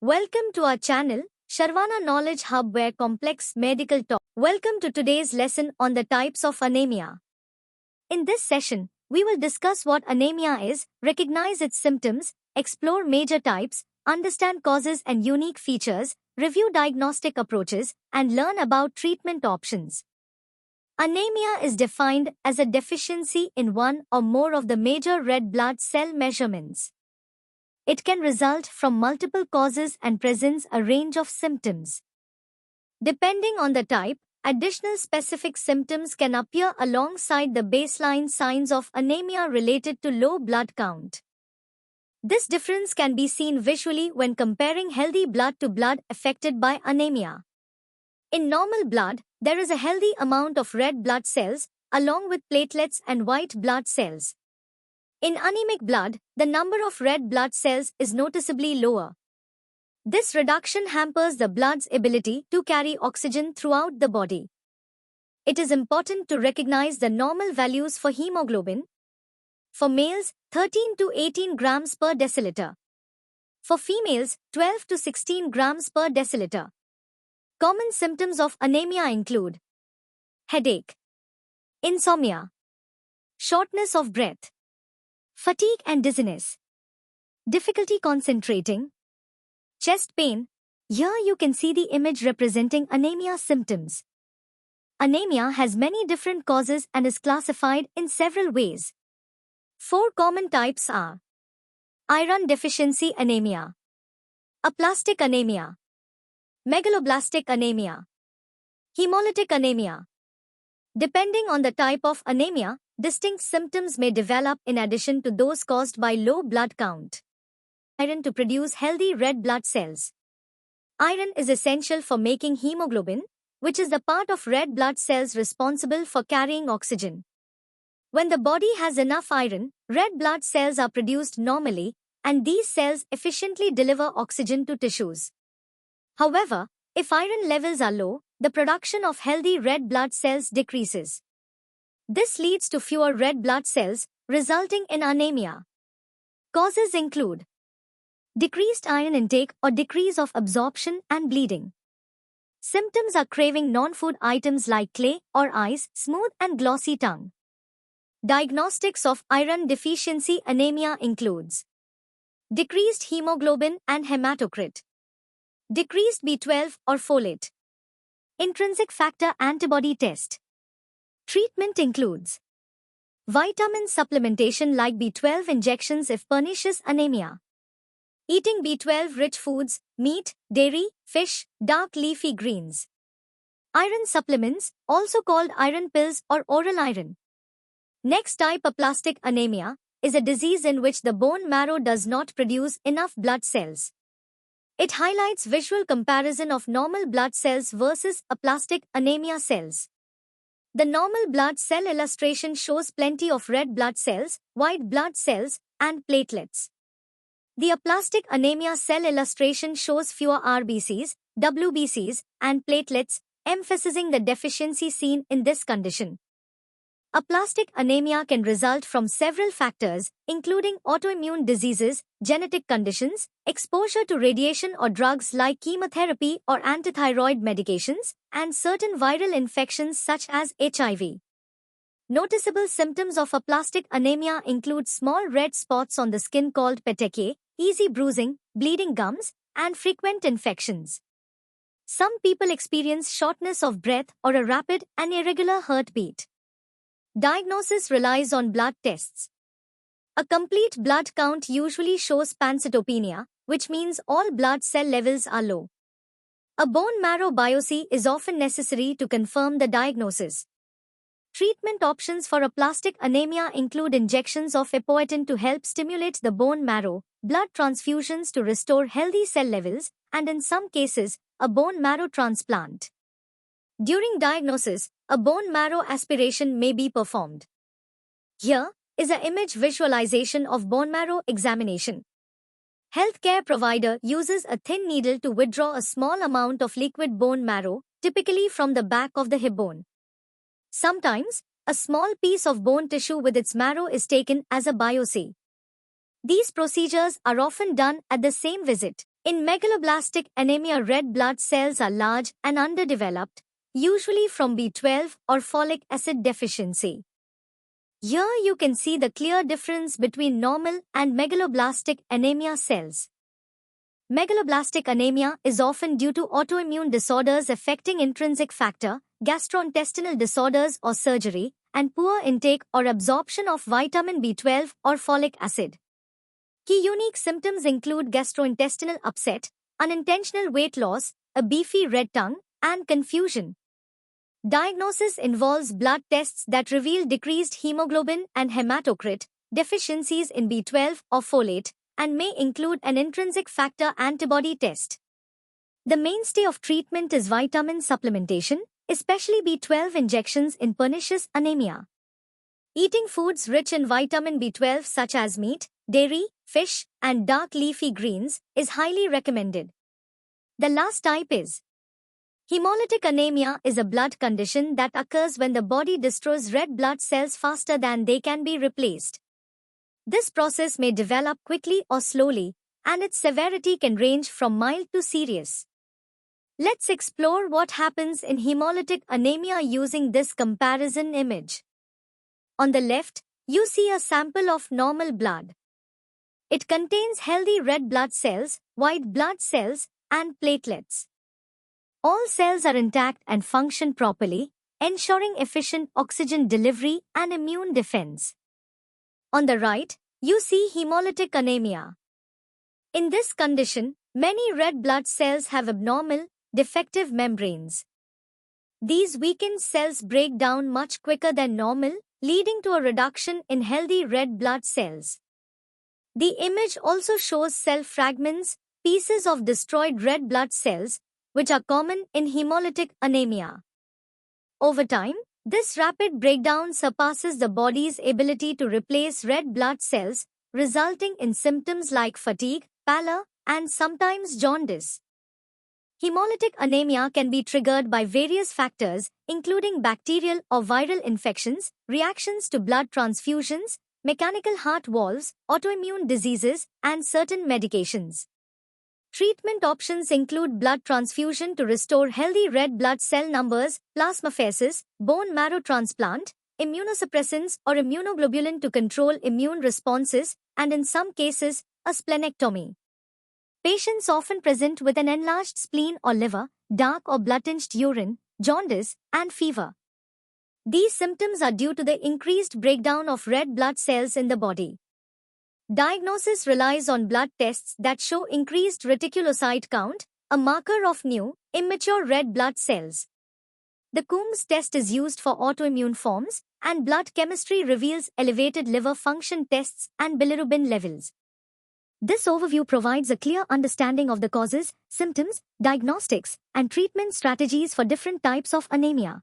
Welcome to our channel, Sharvana Knowledge Hub, where complex medical talk. Welcome to today's lesson on the types of anemia. In this session, we will discuss what anemia is, recognize its symptoms, explore major types, understand causes and unique features, review diagnostic approaches, and learn about treatment options. Anemia is defined as a deficiency in one or more of the major red blood cell measurements. It can result from multiple causes and presents a range of symptoms. Depending on the type, additional specific symptoms can appear alongside the baseline signs of anemia related to low blood count. This difference can be seen visually when comparing healthy blood to blood affected by anemia. In normal blood, there is a healthy amount of red blood cells, along with platelets and white blood cells. In anemic blood, the number of red blood cells is noticeably lower. This reduction hampers the blood's ability to carry oxygen throughout the body. It is important to recognize the normal values for hemoglobin. For males, 13 to 18 grams per deciliter. For females, 12 to 16 grams per deciliter. Common symptoms of anemia include headache, insomnia, shortness of breath, fatigue and dizziness, difficulty concentrating, chest pain. Here you can see the image representing anemia symptoms. Anemia has many different causes and is classified in several ways. 4 common types are iron deficiency anemia, aplastic anemia, megaloblastic anemia, hemolytic anemia. Depending on the type of anemia, distinct symptoms may develop in addition to those caused by low blood count. Iron to produce healthy red blood cells. Iron is essential for making hemoglobin, which is the part of red blood cells responsible for carrying oxygen. When the body has enough iron, red blood cells are produced normally, and these cells efficiently deliver oxygen to tissues. However, if iron levels are low, the production of healthy red blood cells decreases. This leads to fewer red blood cells, resulting in anemia. Causes include decreased iron intake or decrease of absorption and bleeding. Symptoms are craving non-food items like clay or ice, smooth and glossy tongue. Diagnostics of iron deficiency anemia includes decreased hemoglobin and hematocrit, decreased B12 or folate, intrinsic factor antibody test. Treatment includes vitamin supplementation like B12 injections if pernicious anemia, eating B12-rich foods, meat, dairy, fish, dark leafy greens. Iron supplements, also called iron pills or oral iron. Next type, aplastic anemia, is a disease in which the bone marrow does not produce enough blood cells. It highlights visual comparison of normal blood cells versus aplastic anemia cells. The normal blood cell illustration shows plenty of red blood cells, white blood cells, and platelets. The aplastic anemia cell illustration shows fewer RBCs, WBCs, and platelets, emphasizing the deficiency seen in this condition. Aplastic anemia can result from several factors, including autoimmune diseases, genetic conditions, exposure to radiation or drugs like chemotherapy or antithyroid medications, and certain viral infections such as HIV. Noticeable symptoms of aplastic anemia include small red spots on the skin called petechiae, easy bruising, bleeding gums, and frequent infections. Some people experience shortness of breath or a rapid and irregular heartbeat. Diagnosis relies on blood tests. A complete blood count usually shows pancytopenia, which means all blood cell levels are low. A bone marrow biopsy is often necessary to confirm the diagnosis. Treatment options for aplastic anemia include injections of apoetin to help stimulate the bone marrow, blood transfusions to restore healthy cell levels, and in some cases, a bone marrow transplant. During diagnosis, a bone marrow aspiration may be performed. Here is an image visualization of bone marrow examination. Healthcare provider uses a thin needle to withdraw a small amount of liquid bone marrow, typically from the back of the hip bone. Sometimes, a small piece of bone tissue with its marrow is taken as a biopsy. These procedures are often done at the same visit. In megaloblastic anemia, red blood cells are large and underdeveloped, usually from B12 or folic acid deficiency. Here you can see the clear difference between normal and megaloblastic anemia cells. Megaloblastic anemia is often due to autoimmune disorders affecting intrinsic factor, gastrointestinal disorders or surgery, and poor intake or absorption of vitamin B12 or folic acid. Key unique symptoms include gastrointestinal upset, unintentional weight loss, a beefy red tongue, and confusion. Diagnosis involves blood tests that reveal decreased hemoglobin and hematocrit, deficiencies in B12 or folate, and may include an intrinsic factor antibody test. The mainstay of treatment is vitamin supplementation, especially B12 injections in pernicious anemia. Eating foods rich in vitamin B12 such as meat, dairy, fish, and dark leafy greens is highly recommended. The last type is hemolytic anemia is a blood condition that occurs when the body destroys red blood cells faster than they can be replaced. This process may develop quickly or slowly, and its severity can range from mild to serious. Let's explore what happens in hemolytic anemia using this comparison image. On the left, you see a sample of normal blood. It contains healthy red blood cells, white blood cells, and platelets. All cells are intact and function properly, ensuring efficient oxygen delivery and immune defense. On the right, you see hemolytic anemia. In this condition, many red blood cells have abnormal, defective membranes. These weakened cells break down much quicker than normal, leading to a reduction in healthy red blood cells. The image also shows cell fragments, pieces of destroyed red blood cells, which are common in hemolytic anemia. Over time, this rapid breakdown surpasses the body's ability to replace red blood cells, resulting in symptoms like fatigue, pallor, and sometimes jaundice. Hemolytic anemia can be triggered by various factors, including bacterial or viral infections, reactions to blood transfusions, mechanical heart valves, autoimmune diseases, and certain medications. Treatment options include blood transfusion to restore healthy red blood cell numbers, plasmapheresis, bone marrow transplant, immunosuppressants or immunoglobulin to control immune responses, and in some cases, a splenectomy. Patients often present with an enlarged spleen or liver, dark or blood-tinged urine, jaundice, and fever. These symptoms are due to the increased breakdown of red blood cells in the body. Diagnosis relies on blood tests that show increased reticulocyte count, a marker of new, immature red blood cells. The Coombs test is used for autoimmune forms, and blood chemistry reveals elevated liver function tests and bilirubin levels. This overview provides a clear understanding of the causes, symptoms, diagnostics, and treatment strategies for different types of anemia.